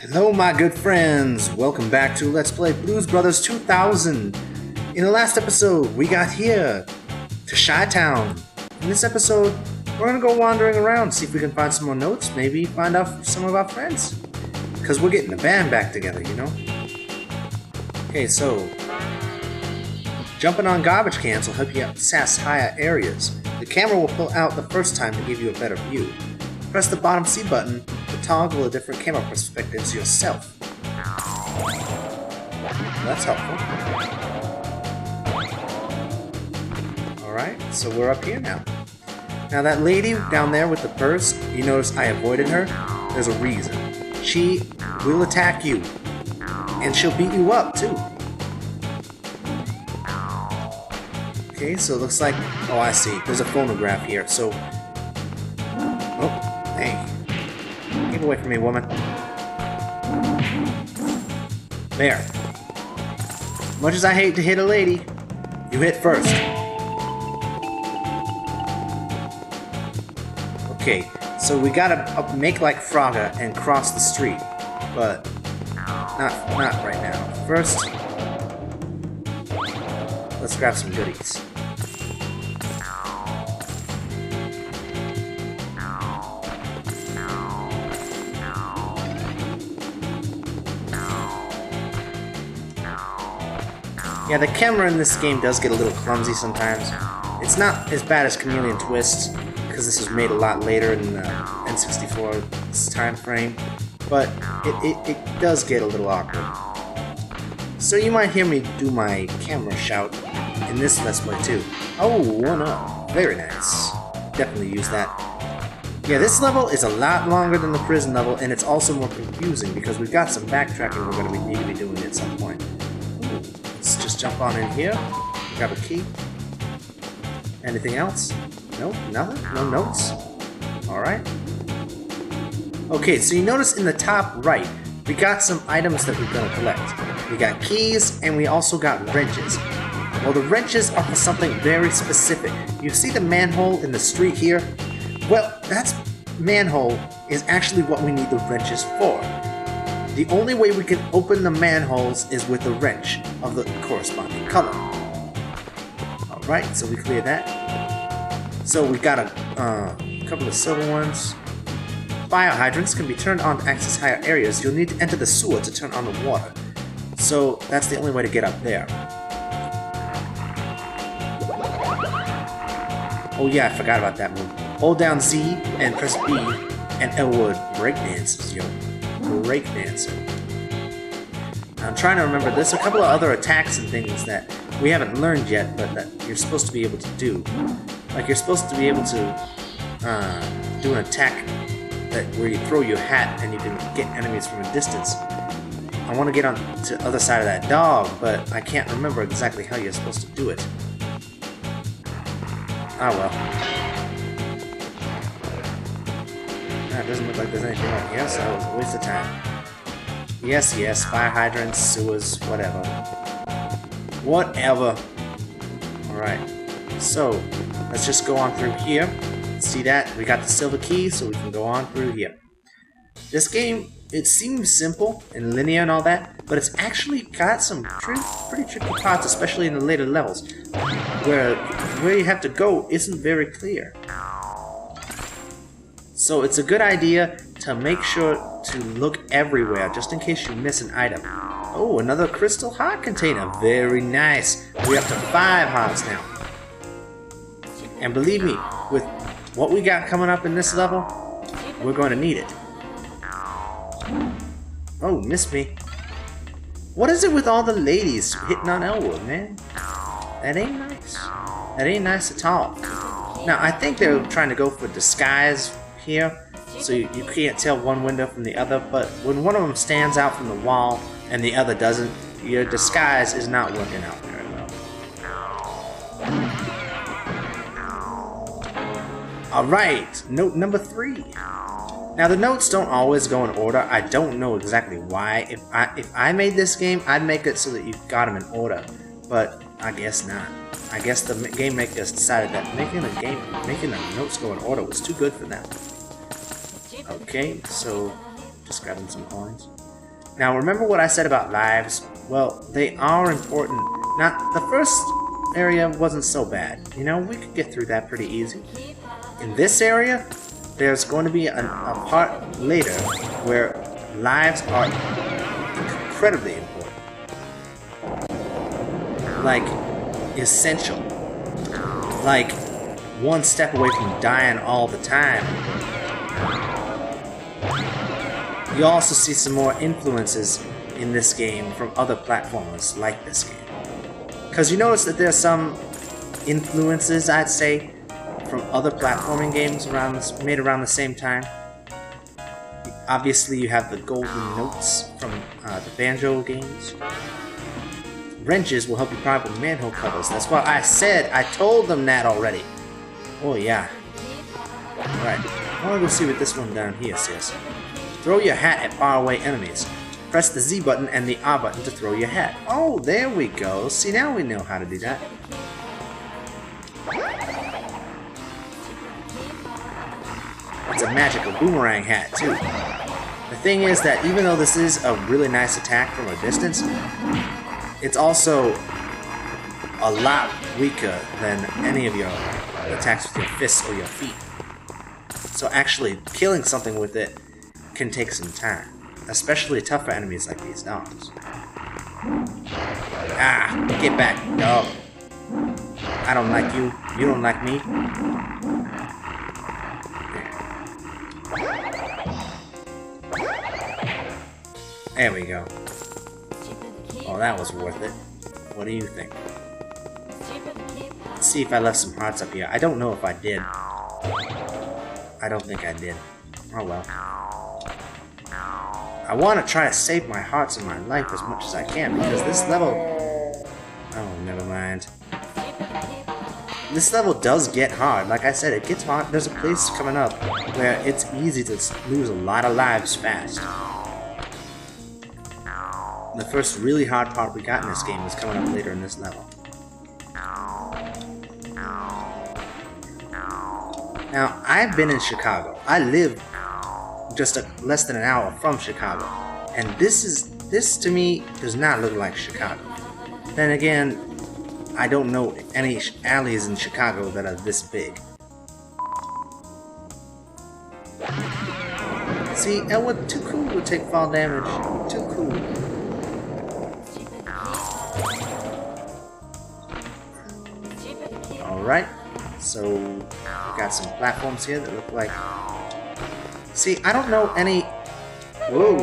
Hello my good friends, welcome back to Let's Play Blues Brothers 2000. In the last episode, we got here to Shytown. In this episode, we're gonna go wandering around, see if we can find some more notes, maybe find out some of our friends. Because we're getting the band back together, you know? Okay, so jumping on garbage cans will help you access higher areas. The camera will pull out the first time to give you a better view. Press the bottom C button to toggle a different camera perspectives yourself. That's helpful. Alright, so we're up here now. Now that lady down there with the purse, you notice I avoided her? There's a reason. She will attack you. And she'll beat you up too. Okay, so it looks like... Oh, I see. There's a phonograph here, so... Oh, hey. Keep away from me, woman. There. Much as I hate to hit a lady, you hit first. Okay, so we gotta make like Frogger and cross the street, but not right now. First, let's grab some goodies. Yeah, the camera in this game does get a little clumsy sometimes. It's not as bad as Chameleon Twist, because this was made a lot later in the N64 time frame, but it does get a little awkward. So you might hear me do my camera shout in this Let's Play too. Oh, 1-up. Very nice. Definitely use that. Yeah, this level is a lot longer than the prison level, and it's also more confusing because we've got some backtracking we're going to need to be doing at some point. Let's just jump on in here, grab a key. Anything else? Nope, nothing? No notes? Alright. Okay, so you notice in the top right, we got some items that we're going to collect. We got keys, and we also got wrenches. Well, the wrenches are for something very specific. You see the manhole in the street here? Well, that manhole is actually what we need the wrenches for. The only way we can open the manholes is with a wrench of the corresponding color. Alright, so we cleared that. So we got a couple of silver ones. Fire hydrants can be turned on to access higher areas. You'll need to enter the sewer to turn on the water. So that's the only way to get up there. Oh yeah, I forgot about that move. Hold down Z and press B and L would breakdances, yo. Breakdancer. I'm trying to remember, there's a couple of other attacks and things that we haven't learned yet, but that you're supposed to be able to do. Like you're supposed to be able to do an attack where you throw your hat and you can get enemies from a distance. I want to get on to the other side of that dog, but I can't remember exactly how you're supposed to do it. Ah well. It doesn't look like there's anything right here, so that was a waste of time. Yes, fire hydrants, sewers, whatever. Whatever. Alright, so let's just go on through here. See that? We got the silver key, so we can go on through here. This game, it seems simple and linear and all that, but it's actually got some pretty tricky parts, especially in the later levels, where you have to go isn't very clear. So it's a good idea to make sure to look everywhere, just in case you miss an item. Oh, another crystal heart container. Very nice. We're up to 5 hearts now. And believe me, with what we got coming up in this level, we're going to need it. Oh, missed me. What is it with all the ladies hitting on Elwood, man? That ain't nice. That ain't nice at all. Now, I think they're trying to go for disguise here, so you can't tell one window from the other, but when one of them stands out from the wall and the other doesn't, your disguise is not working out very well. Alright, note number 3. Now the notes don't always go in order. I don't know exactly why. If I made this game, I'd make it so that you got them in order, but I guess not. I guess the game makers decided that making the notes go in order was too good for them. Okay, so just grabbing some coins. Now, remember what I said about lives? Well, they are important. Now, the first area wasn't so bad. You know, we could get through that pretty easy. In this area, there's going to be a part later where lives are incredibly important. Like, essential. Like, one step away from dying all the time. You also see some more influences in this game from other platformers like this game. Because you notice that there's some influences, I'd say, from other platforming games made around the same time. Obviously, you have the golden notes from the Banjo games. Wrenches will help you pry with manhole covers. That's what I said. I told them that already. Oh yeah. Alright. I want to go see what this one down here says. Throw your hat at faraway enemies. Press the Z button and the R button to throw your hat. Oh, there we go. See, now we know how to do that. It's a magical boomerang hat, too. The thing is that even though this is a really nice attack from a distance, it's also a lot weaker than any of your attacks with your fists or your feet. So actually, killing something with it can take some time. Especially tougher enemies like these dogs. Ah, get back, dog. I don't like you. You don't like me. There we go. Oh, that was worth it. What do you think? Let's see if I left some hearts up here. I don't know if I did. I don't think I did. Oh well. I want to try to save my hearts and my life as much as I can, because this level... Oh, never mind. This level does get hard. Like I said, it gets hard. There's a place coming up where it's easy to lose a lot of lives fast. The first really hard part we got in this game is coming up later in this level. Now, I've been in Chicago. I live just less than an hour from Chicago, and this to me does not look like Chicago. Then again, I don't know any alleys in Chicago that are this big. See, Elwood, too cool would take fall damage. Too cool. Alright, so we got some platforms here that look like... See, I don't know any... Whoa!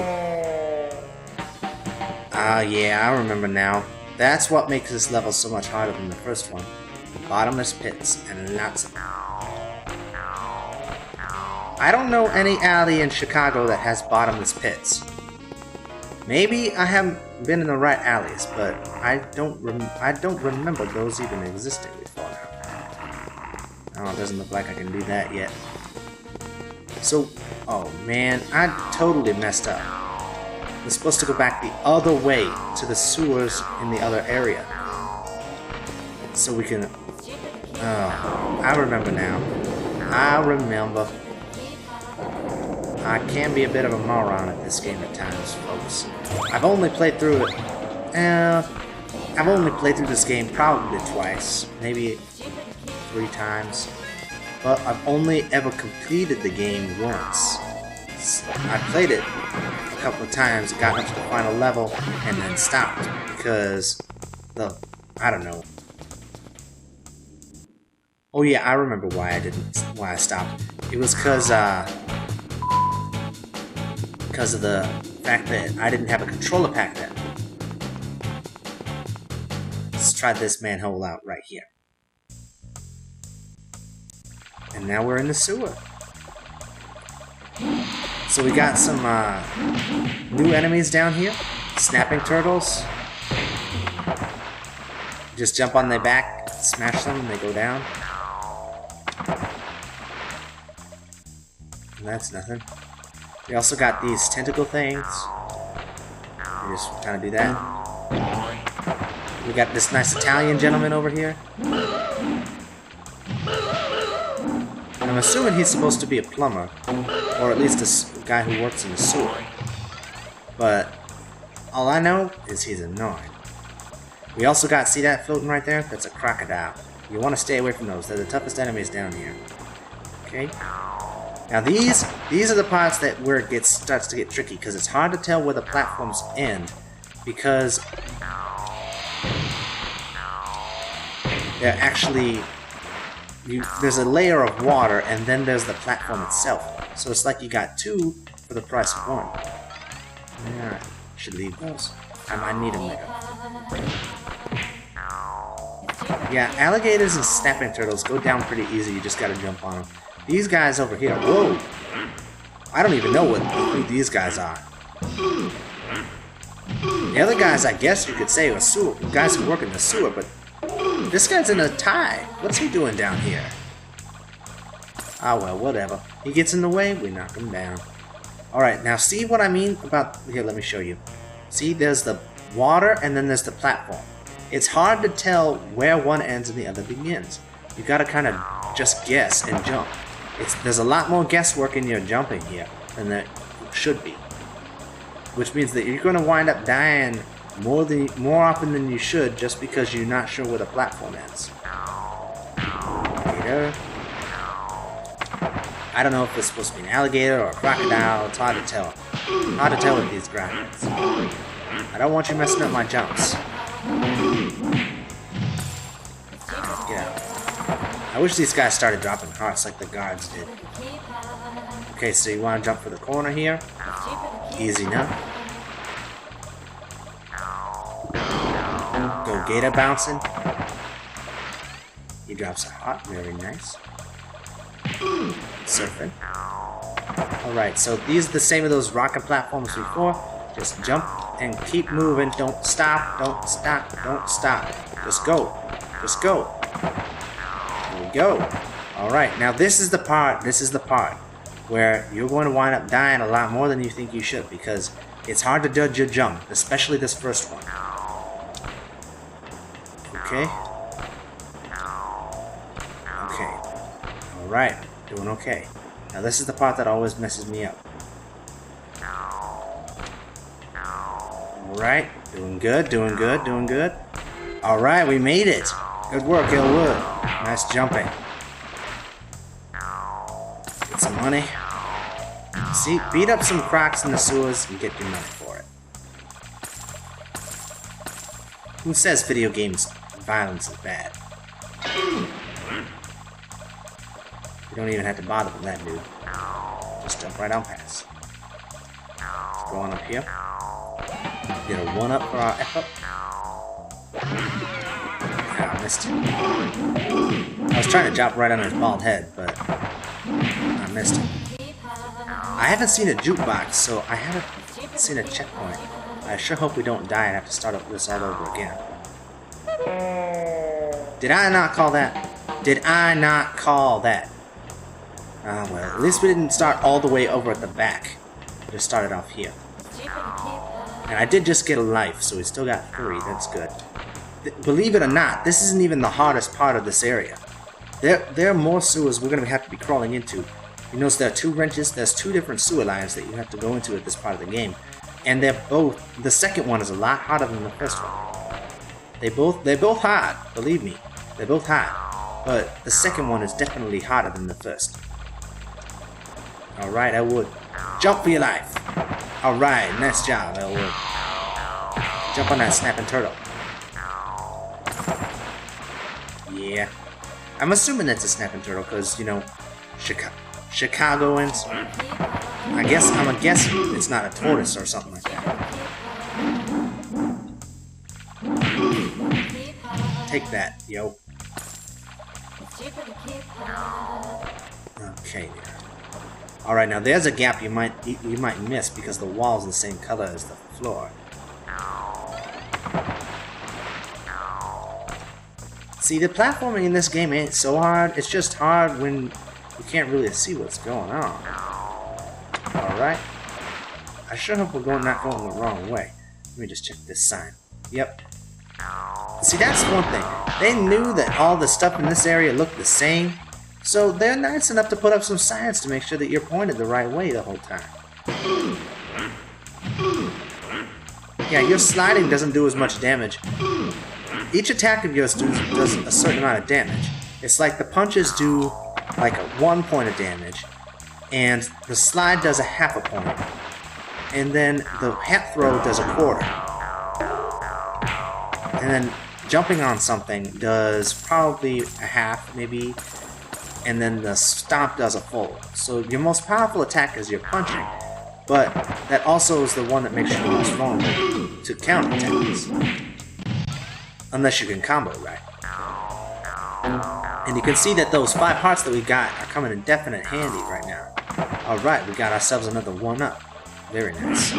Ah, yeah, I remember now. That's what makes this level so much harder than the first one. Bottomless pits, and lots of them. I don't know any alley in Chicago that has bottomless pits. Maybe I haven't been in the right alleys, but I don't remember those even existing before now. Oh, it doesn't look like I can do that yet. So, oh man, I totally messed up. We're supposed to go back the other way to the sewers in the other area. So we can... Oh, I remember now. I remember. I can be a bit of a moron at this game at times, folks. I've only played through it... I've only played through this game probably twice. Maybe 3 times. But I've only ever completed the game once. I played it a couple of times, got up to the final level, and then stopped because I don't know. Oh yeah, I remember why I stopped. It was because of the fact that I didn't have a controller pack then. Let's try this manhole out right here. And now we're in the sewer. So we got some new enemies down here. Snapping turtles. Just jump on their back, smash them, and they go down. And that's nothing. We also got these tentacle things. We just kind of do that. We got this nice Italian gentleman over here. And I'm assuming he's supposed to be a plumber, or at least a guy who works in the sewer. But All I know is he's annoying. We also got, see that floating right there? That's a crocodile. You want to stay away from those. They're the toughest enemies down here. Okay. Now these are the parts that where it starts to get tricky, because it's hard to tell where the platforms end, because they're actually there's a layer of water and then there's the platform itself. So it's like you got two for the price of one. Yeah, should leave those. I might need them later. Yeah, alligators and snapping turtles go down pretty easy. You just gotta jump on them. These guys over here, whoa! I don't even know who these guys are. The other guys, I guess you could say, are guys who work in the sewer, but this guy's in a tie. What's he doing down here? Ah, well, whatever. He gets in the way, we knock him down. Alright, now see what I mean about... Here, let me show you. See, there's the water and then there's the platform. It's hard to tell where one ends and the other begins. You gotta kind of just guess and jump. There's a lot more guesswork in your jumping here than there should be. Which means that you're going to wind up dying more often than you should just because you're not sure where the platform ends. Alligator. I don't know if it's supposed to be an alligator or a crocodile. It's hard to tell. Hard to tell with these graphics. I don't want you messing up my jumps. Get out. I wish these guys started dropping hearts like the guards did. Okay, so you want to jump for the corner here? Easy enough. Go gator bouncing. He drops a heart, very nice. Surfing. Alright, so these are the same as those rocket platforms before. Just jump and keep moving. Don't stop, don't stop, don't stop. Just go. Just go. Here we go. Alright, now this is the part where you're going to wind up dying a lot more than you think you should, because it's hard to judge your jump, especially this first one. Okay. Okay. Alright, doing okay. Now this is the part that always messes me up. Alright, doing good, doing good, doing good. Alright, we made it. Good work, Elwood. Nice jumping. Get some money. See, beat up some crocs in the sewers and get your money for it. Who says video games violence is bad? You don't even have to bother with that, dude. Just jump right on past. Let's go on up here. Get a 1-up for our F-up. Ah, I missed it. I was trying to drop right on his bald head, but I missed it. I haven't seen a jukebox, so I haven't seen a checkpoint. I sure hope we don't die and have to start this all over again. Did I not call that? Did I not call that? Ah, well, at least we didn't start all the way over at the back. We just started off here. And I did just get a life, so we still got 3. That's good. Believe it or not, this isn't even the hardest part of this area. There are more sewers we're going to have to be crawling into. You notice there are 2 wrenches. There's 2 different sewer lines that you have to go into at this part of the game. And they're both... The second one is a lot harder than the first one. They're both hard, believe me. They're both hard. But the second one is definitely harder than the first. Alright, Elwood. Jump for your life. Alright, nice job, Elwood. Jump on that snapping turtle. Yeah. I'm assuming that's a snapping turtle because, you know, Chicagoans. I'm guessing it's not a tortoise or something like that. Take that, yo. Okay. Alright, now there's a gap you might miss because the wall's the same color as the floor. See, the platforming in this game ain't so hard. It's just hard when you can't really see what's going on. Alright. I sure hope we're not going the wrong way. Let me just check this sign. Yep. See, that's one thing. They knew that all the stuff in this area looked the same, so they're nice enough to put up some signs to make sure that you're pointed the right way the whole time. Yeah, your sliding doesn't do as much damage. Each attack of yours does a certain amount of damage. It's like the punches do like a 1 point of damage, and the slide does a half a point, and then the hat throw does a quarter, and then jumping on something does probably a half, maybe, and then the stomp does a full. So your most powerful attack is your punching, but that also is the one that makes you the most vulnerable to counterattacks. Unless you can combo right. And you can see that those 5 hearts that we got are coming in definite handy right now. Alright, we got ourselves another 1-up. Very nice.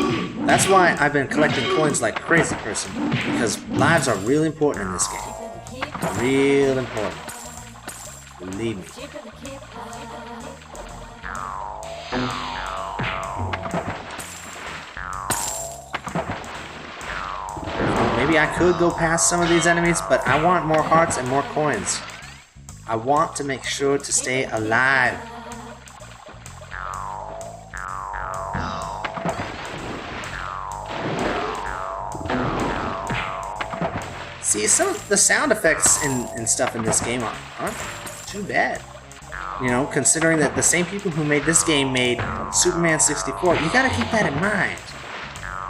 That's why I've been collecting coins like a crazy person, because lives are real important in this game. Real important. Believe me. Maybe I could go past some of these enemies, but I want more hearts and more coins. I want to make sure to stay alive. See, some of the sound effects and stuff in this game aren't too bad. You know, considering that the same people who made this game made Superman 64, you gotta keep that in mind.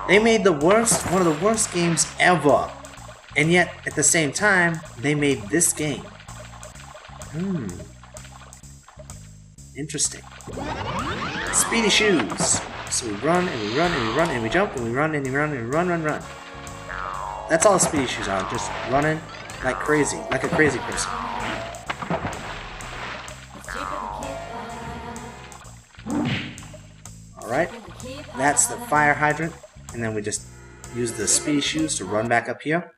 They made one of the worst games ever, and yet, at the same time, they made this game. Interesting. Speedy shoes. So we run, and we run, and we run, and we jump, and we run, and we run, and we run. That's all the speedy shoes are, just running like crazy, like a crazy person. Alright, that's the fire hydrant. And then we just use the speedy shoes to run back up here.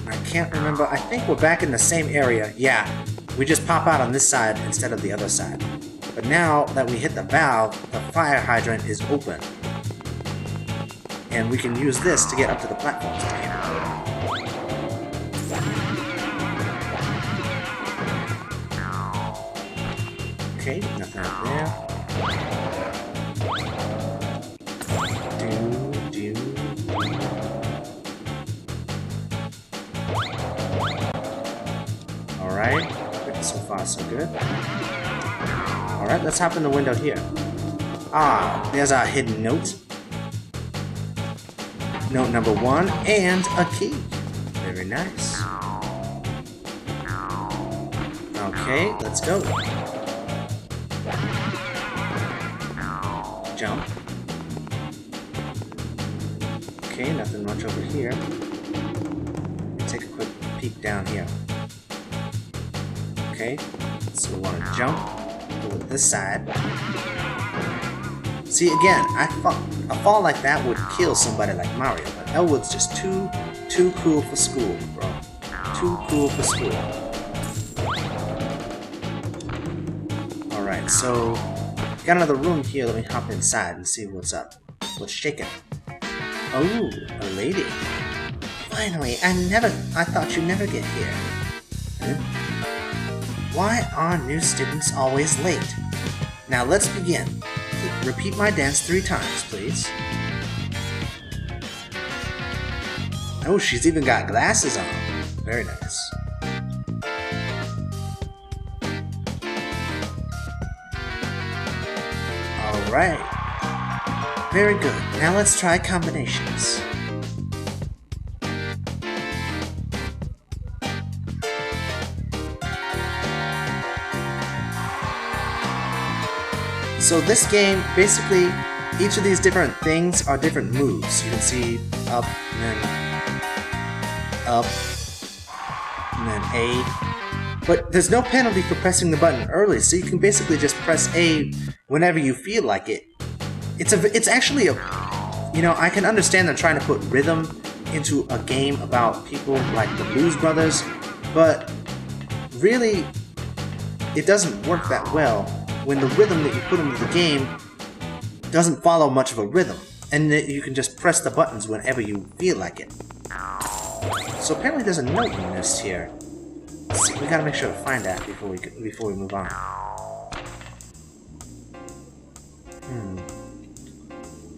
I can't remember. I think we're back in the same area. Yeah, we just pop out on this side instead of the other side. But now that we hit the valve, the fire hydrant is open. And we can use this to get up to the platforms up here. Okay, nothing up there. Alright, so far so good. Alright, let's hop in the window here. Ah, there's our hidden note. Note number 1 and a key. Very nice. Okay, let's go. Jump. Okay, nothing much over here. Take a quick peek down here. Okay, so we want to jump, go with this side. See, again, a fall like that would kill somebody like Mario, but Elwood's just too cool for school, bro. Too cool for school. Alright, so got another room here. Let me hop inside and see what's up. What's shaking? Oh, a lady. Finally, I thought you'd never get here. Huh? Why are new students always late? Now let's begin. Repeat my dance 3 times, please. Oh, she's even got glasses on. Very nice. Alright. Very good. Now let's try combinations. So this game, basically, each of these different things are different moves. You can see up, and then A. But there's no penalty for pressing the button early, so you can basically just press A whenever you feel like it. It's actually a, you know, I can understand them trying to put rhythm into a game about people like the Blues Brothers, but really, it doesn't work that well when the rhythm that you put into the game doesn't follow much of a rhythm, and that you can just press the buttons whenever you feel like it. So apparently there's a note we missed here. Let's see, we gotta make sure to find that before we move on.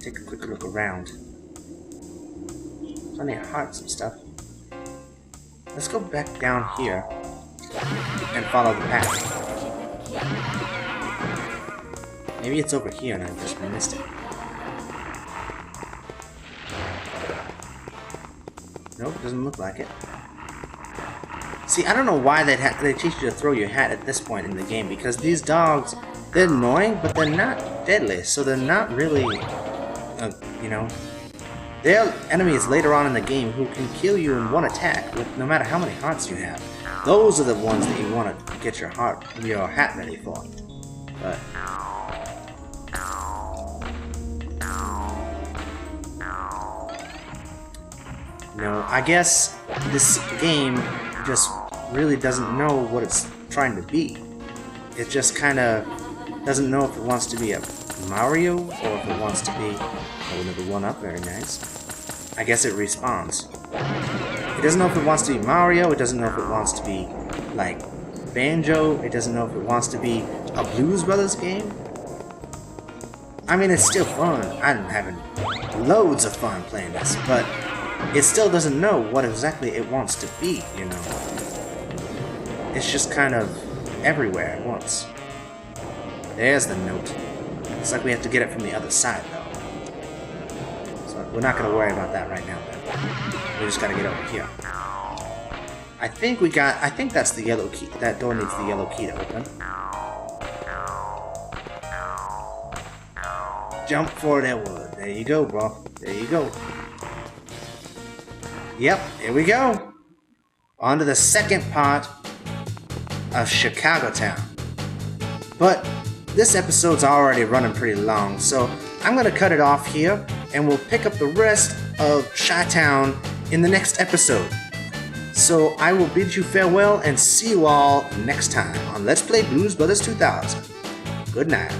take a quick look around. Plenty of hearts and stuff. Let's go back down here and follow the path. Maybe it's over here and I just missed it. Nope, doesn't look like it. See, I don't know why they teach you to throw your hat at this point in the game, because these dogs, they're annoying, but they're not deadly, so they're not really, you know, they're enemies later on in the game who can kill you in one attack, with no matter how many hearts you have. Those are the ones that you want to get your hat ready for. But no, I guess this game just really doesn't know what it's trying to be. It just kind of doesn't know if it wants to be a Mario or if it wants to be another one up. Very nice. I guess it respawns. It doesn't know if it wants to be Mario. It doesn't know if it wants to be like Banjo. It doesn't know if it wants to be a Blues Brothers game. I mean, it's still fun. I'm having loads of fun playing this, but it still doesn't know what exactly it wants to be, you know. It's just kind of everywhere at once. There's the note. Looks like we have to get it from the other side, though. So we're not going to worry about that right now, then. We just got to get over here. I think that's the yellow key. That door needs the yellow key to open. Jump for that wood. There you go, bro. There you go. Yep, here we go. On to the second part of Chicago Town. But this episode's already running pretty long, so I'm going to cut it off here, and we'll pick up the rest of Shytown in the next episode. So I will bid you farewell and see you all next time on Let's Play Blues Brothers 2000. Good night.